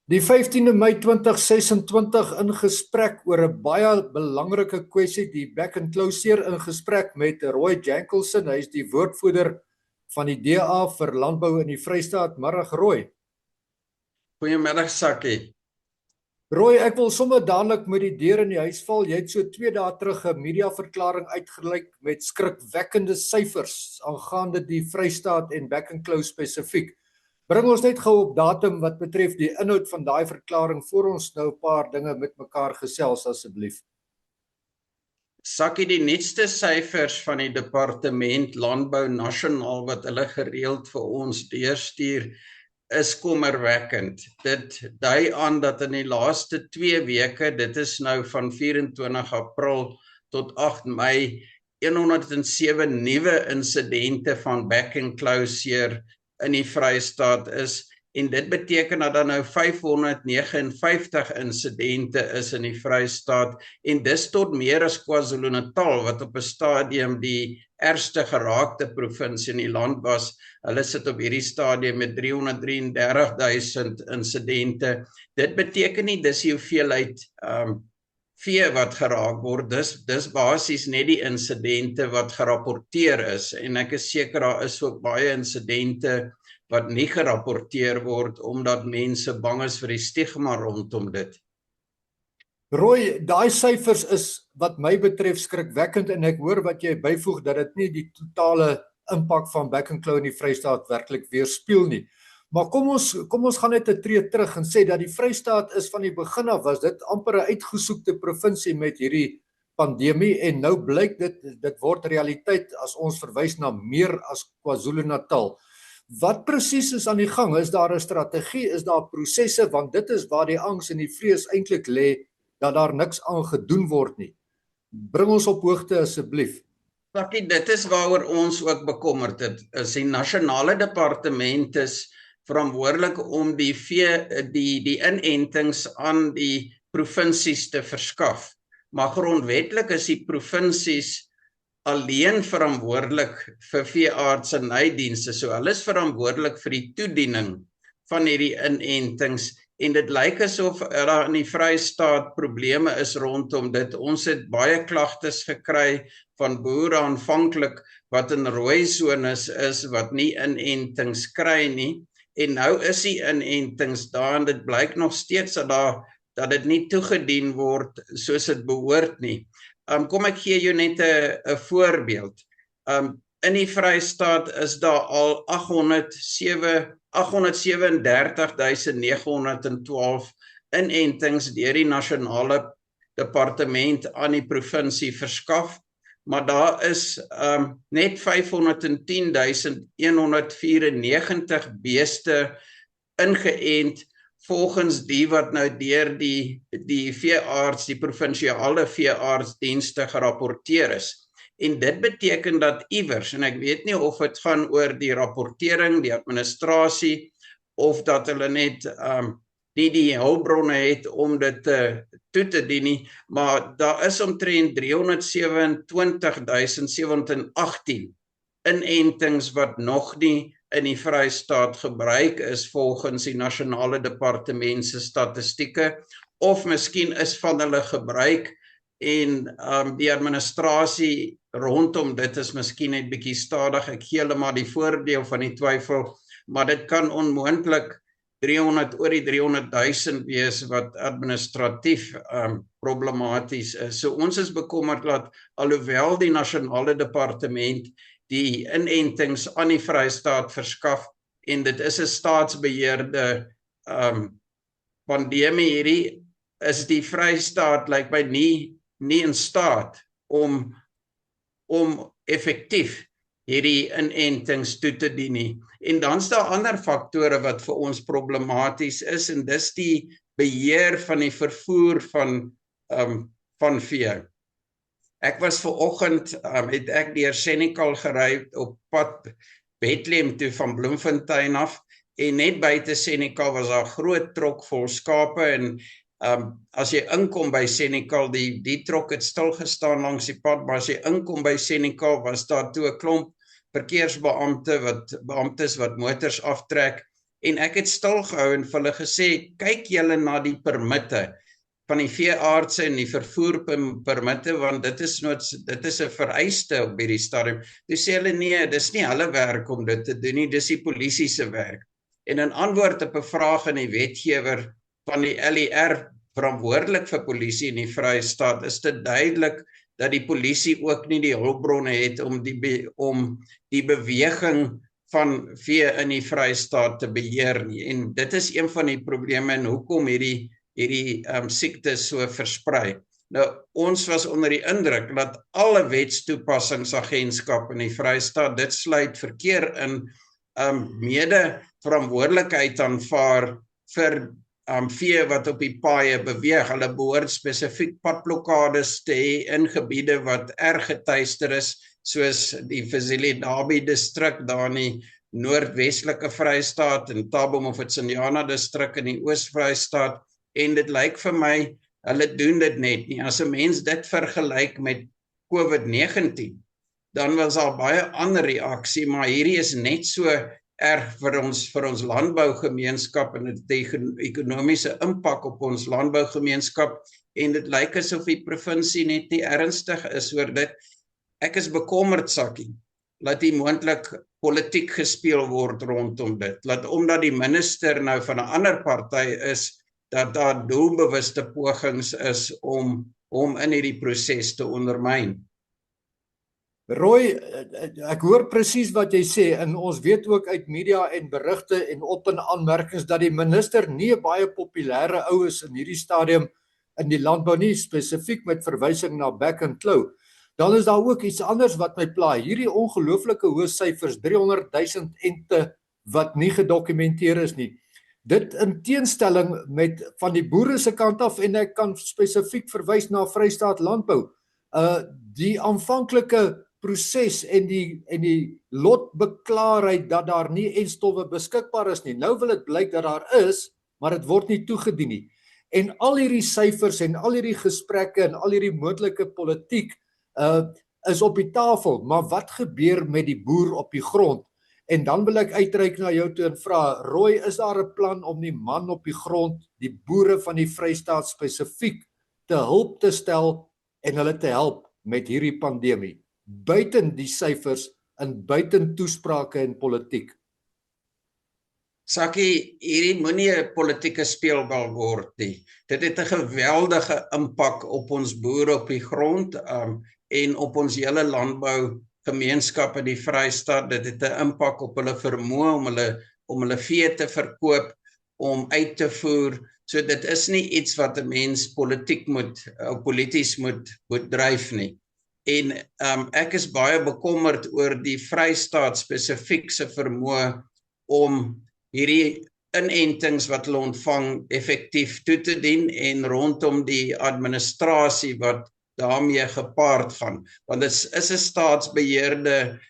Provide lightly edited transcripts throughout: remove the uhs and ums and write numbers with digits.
Die 15de Mei 2026 in gesprek oor 'n baie belangrike kwessie, die back and closure in gesprek met Roy Jankelson. Hy is die woordvoerder van die DA vir landbou in die Vrystaat. Middag Roy. Goeiemiddag Sakkie. Roy, ek wil sommer dadelik met die deur in die huis val. Jy het so 2 dae terug 'n mediaverklaring uitgereik met skrikwekkende syfers aangaande die Vrystaat en back and close spesifiek. Bring ons net gou op datum wat betref die inhoud van daai verklaring voor ons nou 'n paar dinge met mekaar gesels asseblief. Sakkie, die nuutste syfers van die Departement Landbou Nasionaal wat hulle gereeld vir ons deurstuur is kommerwekkend. Dit dui aan dat in die laaste 2 weke, dit is nou van 24 April tot 8 Mei, 107 nuwe insidente van back and closure in die Vrystaat is, en dit beteken dat daar nou 559 insidente is in die Vrystaat, en dis tot meer as KwaZulu-Natal, wat op 'n stadium die ergste geraakte provinsie in die land was. Hulle sit op hierdie stadium met 333.000 insidente. Dit beteken nie dis die hoeveelheid vee wat geraak word, dis basies net die insidente wat gerapporteer is, en ek is seker daar is ook baie insidente wat nie gerapporteer word, omdat mense bang is vir die stigma rondom dit. Roy, daai syfers is wat my betref skrikwekkend, en ek hoor wat jy byvoeg dat dit nie die totale impak van back and close in die Vrystaat werklik weerspieël nie. Maar kom ons gaan net 'n tree terug en sê dat die Vrystaat is van die begin af was dit amper 'n uitgesoekte provinsie met hierdie pandemie, en nou blyk dit word realiteit as ons verwys na meer as KwaZulu-Natal. Wat presies is aan die gang? Is daar 'n strategie? Is daar prosesse? Want dit is waar die angs en die vrees eintlik lê, dat daar niks aan gedoen word nie. Bring ons op hoogte asseblief. Sakkie, dit is waaroor ons ook bekommerd is. Die nasionale departement is verantwoordelik om die inentings aan die provinsies te verskaf. Maar grondwetlik is die provinsies alleen verantwoordelik vir veeartsenydienste. So hulle is verantwoordelik vir die toediening van hierdie inentings, en dit lyk asof daar in die Vrystaat probleme is rondom dit. Ons het baie klagtes gekry van boere aanvanklik wat in rooi sones is, wat nie inentings kry nie, en nou is die inentings daar, en dit blyk nog steeds dat dit nie toegedien word soos dit behoort nie. Kom ek gee jou net 'n voorbeeld. In die Vrystaat is daar al 837.912 inentings deur die nasionale departement aan die provinsie verskaf, maar daar is net 510.194 beeste ingeënt volgens die wat nou deur die veearts, die provinsiale veeartsdienste gerapporteer is. En dit beteken dat iewers, en ek weet nie of dit gaan oor die rapportering, die administrasie, of dat hulle net nie die hulpbronne het om dit toe te dien nie, maar daar is omtrent 327.718 inentings wat nog nie in die Vrystaat gebruik is volgens die nasionale departement se statistieke, of miskien is van hulle gebruik en die administrasie rondom dit is miskien net bietjie stadig. Ek gee hulle maar die voordeel van die twyfel, maar dit kan onmoontlik oor die 300.000 wees wat administratief problematies is. So ons is bekommerd dat alhoewel die nasionale departement die inentings aan die Vrystaat verskaf, en dit is 'n staatsbeheerde pandemie hierdie, is die Vrystaat lyk my nie in staat om effektief hierdie inentings toe te dien nie. En dan is daar ander faktore wat vir ons problematies is, en dis die beheer van die vervoer van vee. Ek was vanoggend, het ek deur Senekal gery op pad Bethlehem toe van Bloemfontein af, en net buite Senekal was daar 'n groot trok vol skape, en as jy inkom by Senekal, die trok het stil gestaan langs die pad, maar as jy inkom by Senekal, was daar toe 'n klomp verkeersbeamptes wat motors aftrek, En ek het stil gehou en vir hulle gesê, kyk julle na die permitte van die veeartse en die vervoerpermitte, want dit is 'n vereiste op hierdie stadium. Toe sê hulle nee, dis nie hulle werk om dit te doen nie, dis die polisie se werk. En in antwoord op 'n vraag aan die wetgewer van die LER verantwoordelik vir polisie in die Vrystaat, is dit duidelik dat die polisie ook nie die hulpbronne het om die beweging van vee in die Vrystaat te beheer nie. En dit is een van die probleme en hoekom hierdie siekte so versprei. Nou, ons was onder die indruk dat alle wetstoepassingsagentskap in die Vrystaat, dit sluit verkeer in, mede verantwoordelikheid aanvaar vir vee wat op die paaie beweeg. Hulle behoort spesifiek padblokkades te hê in gebiede wat erg getuister is, soos die Fezile-Dabi distrik daar in die noordwestelike Vrystaat en Tabom of Tsindiana distrik in die Oos-Vrystaat. En dit lyk vir my, hulle doen dit net nie. As 'n mens dit vergelyk met COVID-19, dan was daar baie ander reaksie, maar hierdie is net so erg vir ons landbougemeenskap en die ekonomiese impak op ons landbougemeenskap, en dit lyk asof die provinsie net nie ernstig is oor dit. Ek is bekommerd, Sakkie, laat die moontlik politiek gespeel word rondom dit, laat omdat die minister nou van 'n ander party is, dat daar doelbewuste pogings is om in hierdie proses te ondermyn. Roy, ek hoor presies wat jy sê en ons weet ook uit media en berigte en op en aanmerkings dat die minister nie 'n baie populêre ou is in hierdie stadium in die landbou nie, spesifiek met verwysing na Back and Claw. Dan is daar ook iets anders wat my pla. Hierdie ongelooflike hoë syfers, 300,000 ente wat nie gedokumenteer is nie. Dit in teenstelling met van die boere se kant af, en ek kan spesifiek verwys na Vrystaat Landbou. Die aanvanklike proses en die lotbeklaarheid dat daar nie enstowwe beskikbaar is nie. Nou wil dit blyk dat daar is, maar dit word nie toegedien nie. En al hierdie syfers en al hierdie gesprekke en al hierdie moontlike politiek is op die tafel, maar wat gebeur met die boer op die grond? En dan wil ek uitreik na jou toe en vra, Roy, is daar 'n plan om die man op die grond, die boere van die Vrystaat spesifiek, te hulp te stel en hulle te help met hierdie pandemie, buiten die syfers en buiten toesprake en politiek? Sakkie, hierdie moenie 'n politieke speelbal word nie. Dit het 'n geweldige impak op ons boere op die grond en op ons hele landbougemeenskap in die Vrystaat. Dit het 'n impak op hulle vermoë om hulle vee te verkoop, om uit te voer. So dit is nie iets wat 'n mens polities moet dryf nie. En ek is baie bekommerd oor die Vrystaat spesifiek se vermoë om hierdie inentings wat hulle ontvang effektief toe te dien en rondom die administrasie wat daarmee gepaard gaan. Want dit is 'n staatsbeheerde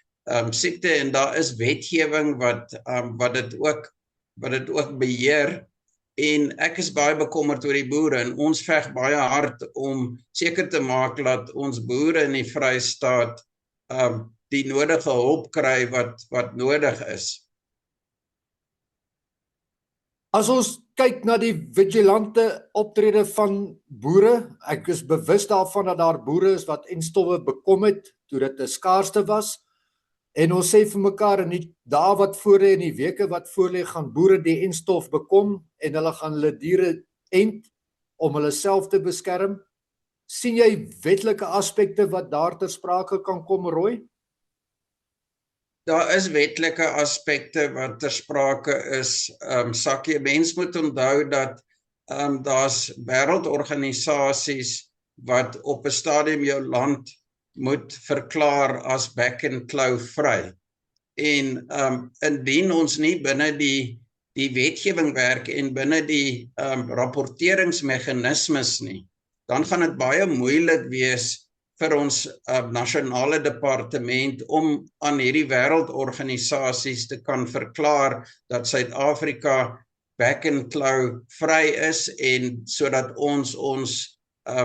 siekte en daar is wetgewing wat dit ook beheer. En ek is baie bekommerd oor die boere en ons veg baie hard om seker te maak dat ons boere in die Vrystaat die nodige hulp kry wat nodig is. As ons kyk na die vigilante optrede van boere, ek is bewus daarvan dat daar boere is wat enstowwe bekom het toe dit 'n skaarste was. En ons sê vir mekaar in die dae wat voorlê en die weke wat voorlê gaan boere die enstof bekom en hulle gaan hulle diere ent om hulle self te beskerm. Sien jy wetlike aspekte wat daar ter sprake kan kom, Roy? Daar is wetlike aspekte wat ter sprake is. Sakkie, mens moet onthou dat daar's wêreldorganisasies wat op 'n stadium jou land moet verklaar as Back and Claw vry. En indien ons nie binne die wetgewing werk en binne die rapporteringsmeganismes nie, dan gaan dit baie moeilik wees vir ons nasionale departement om aan hierdie wêreldorganisasies te kan verklaar dat Suid-Afrika Back and Claw vry is en sodat ons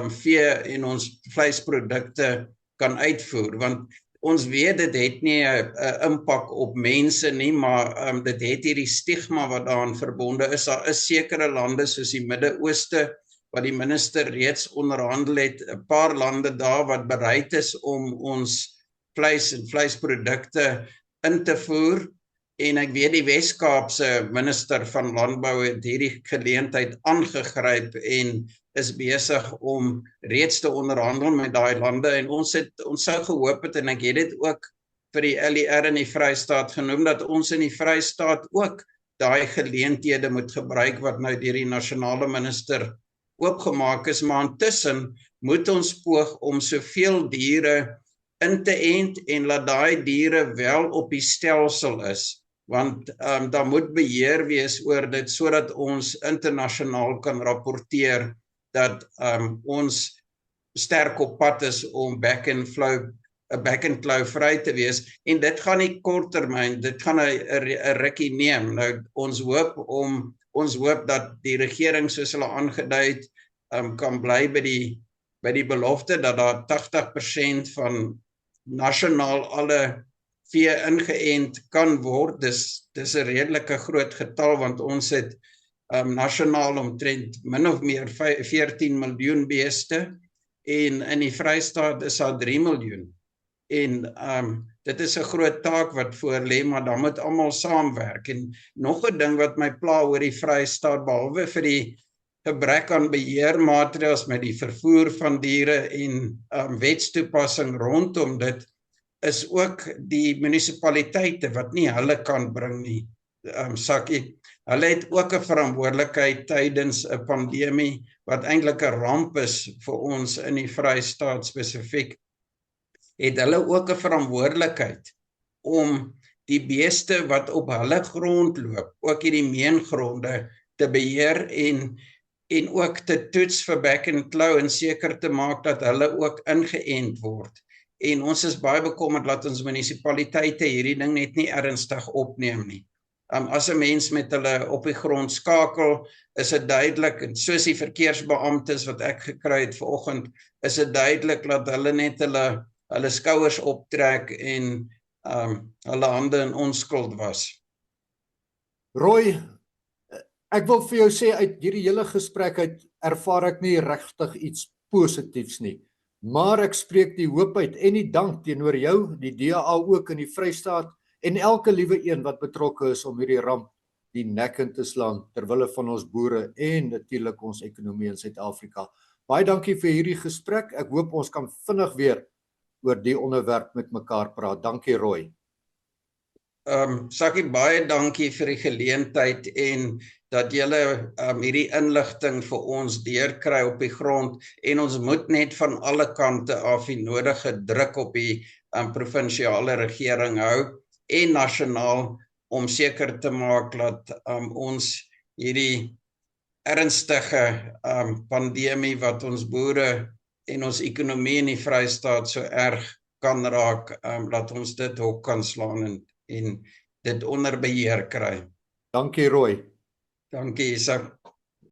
vee en ons vleisprodukte kan uitvoer, want ons weet dit het nie 'n impak op mense nie, maar dit het hierdie stigma wat daaraan verbonde is. Daar is sekere lande soos die Midde-Ooste wat die minister reeds onderhandel het, 'n paar lande daar wat bereid is om ons vleis en vleisprodukte in te voer. En ek weet die Wes-Kaapse minister van Landbou het hierdie geleentheid aangegryp en is besig om reeds te onderhandel met daai lande, en ons sou gehoop het, en ek het dit ook vir die LER in die Vrystaat genoem, dat ons in die Vrystaat ook daai geleenthede moet gebruik wat nou deur die nasionale minister oopgemaak is, maar intussen moet ons poog om soveel diere in te ent en laat daai diere wel op die stelsel is, want daar moet beheer wees oor dit sodat ons internasionaal kan rapporteer dat ons sterk op pad is om back and flow vry te wees, en dit gaan nie korttermyn, dit gaan 'n rukkie neem. Nou ons hoop dat die regering, soos hulle aangedui het, kan bly by die belofte dat daar 80% van nasionaal alle vee ingeënt kan word. Dis 'n redelike groot getal, want ons het nasionaal omtrent min of meer 14 miljoen beeste, en in die Vrystaat is daar 3 miljoen. En dit is 'n groot taak wat voor lê, maar dan moet almal saamwerk. En nog 'n ding wat my pla oor die Vrystaat, behalwe vir die gebrek aan beheermaatreëls met die vervoer van diere en wetstoepassing rondom dit, is ook die munisipaliteite wat nie hulle kan bring nie. Sakkie, hulle het ook 'n verantwoordelikheid tydens 'n pandemie wat eintlik 'n ramp is vir ons in die Vrystaat spesifiek. Het hulle ook 'n verantwoordelikheid om die beeste wat op hulle grond loop, ook hierdie meengronde, te beheer en ook te toets vir back and claw en seker te maak dat hulle ook ingeënt word. En ons is baie bekommerd dat ons munisipaliteite hierdie ding net nie ernstig opneem nie. As 'n mens met hulle op die grond skakel, is dit duidelik, en soos die verkeersbeamptes wat ek gekry het vanoggend, is dit duidelik dat hulle net hulle skouers optrek en hulle hande in onskuld was. Roy, ek wil vir jou sê, uit hierdie hele gesprek uit ervaar ek nie regtig iets positiefs nie. Maar ek spreek die hoop uit en die dank teenoor jou, die DA ook in die Vrystaat, en elke liewe een wat betrokke is om hierdie ramp die nek in te slaan terwille van ons boere en natuurlik ons ekonomie in Suid-Afrika. Baie dankie vir hierdie gesprek. Ek hoop ons kan vinnig weer oor die onderwerp met mekaar praat. Dankie, Roy. Sakkie, baie dankie vir die geleentheid en dat julle hierdie inligting vir ons deurkry op die grond, en ons moet net van alle kante af die nodige druk op die provinsiale regering hou en nasionaal om seker te maak dat ons hierdie ernstige pandemie wat ons boere en ons ekonomie in die Vrystaat so erg kan raak, dat ons dit hok kan slaan en dit onder beheer kry. Dankie, Roy. Dankie, Isak.